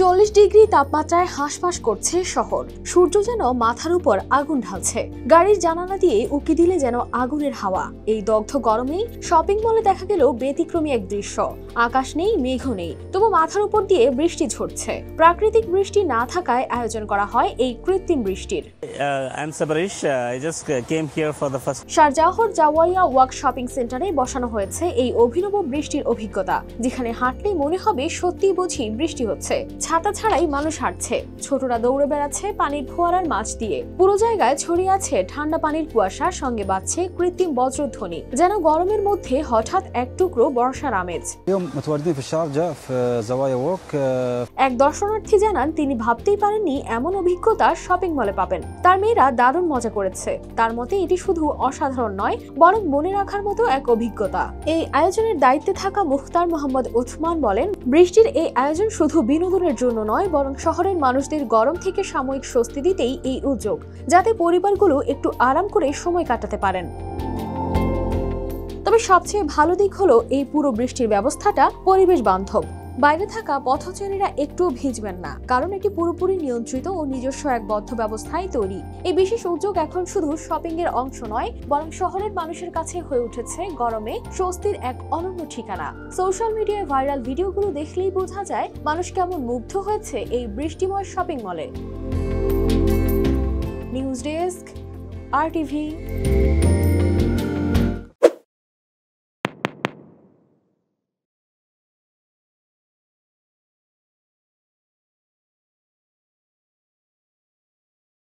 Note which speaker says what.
Speaker 1: 40 degree তাপমাত্রায় হাঁসফাঁস করছে শহর। সূর্য যেন মাথার উপর আগুন ঢালছে। গাড়ির জানালা দিয়ে উকি দিলে যেন আগুনের হাওয়া। এই দগ্ধ গরমেই শপিং মলে দেখা গেল ব্যতিক্রমী এক দৃশ্য। আকাশ নেই, মেঘও নেই, তবু মাথার উপর দিয়ে বৃষ্টি ঝরছে। প্রাকৃতিক বৃষ্টি না থাকায় আয়োজন করা হয় এই কৃত্রিম বৃষ্টির। শারজাহর জাওয়াইয়া ওয়াক শপিং সেন্টারে বসানো হয়েছে এই অভিনব বৃষ্টির অভিজ্ঞতা, যেখানে হাঁটলে মনে হবে সত্যি বুঝি বৃষ্টি হচ্ছে। ছাতা ছাড়াই মানুষ হাঁটছে, ছোটরা দৌড়ে বেড়াচ্ছে পানির ফোয়ারার মাছ দিয়ে। পুরো জায়গায় ছড়িয়ে আছে ঠান্ডা পানির কুয়াশা, সঙ্গে বাজছে কৃত্রিম বজ্রধ্বনি, যেন গরমের মধ্যে হঠাৎ এক টুকরো বর্ষার আমেজ। এক দর্শনার্থী জানান তিনি ভাবতেই পারেননি এমন অভিজ্ঞতা শপিং মলে পাবেন। তার মেয়েরা দারুণ মজা করেছে। তার মতে এটি শুধু অসাধারণ নয়, বরং মনে রাখার মতো এক অভিজ্ঞতা। এই আয়োজনের দায়িত্বে থাকা মুখতার মোহাম্মদ ওসমান বলেন, বৃষ্টির এই আয়োজন শুধু বিনোদনের জন্য নয়, বরং শহরের মানুষদের গরম থেকে সাময়িক স্বস্তি দিতেই এই উদ্যোগ, যাতে পরিবারগুলো একটু আরাম করে সময় কাটাতে পারেন। তবে সবচেয়ে ভালো দিক হলো এই পুরো বৃষ্টির ব্যবস্থাটা পরিবেশ বান্ধব। বাইরে থাকা পথচারীরা একটুও ভিজবেন না, কারণ এটি পুরোপুরি নিয়ন্ত্রিত ও নিজস্ব এক বদ্ধ ব্যবস্থায় তৈরি। এই বিশেষ উদ্যোগ এখন শুধু শপিং এর অংশ নয়, বরং শহরের মানুষের কাছে হয়ে উঠেছে গরমে স্বস্তির এক অনন্য ঠিকানা। সোশ্যাল মিডিয়ায় ভাইরাল ভিডিওগুলো দেখলেই বোঝা যায় মানুষ কেমন মুগ্ধ হয়েছে এই বৃষ্টিময় শপিং মলে। News desk, RTV।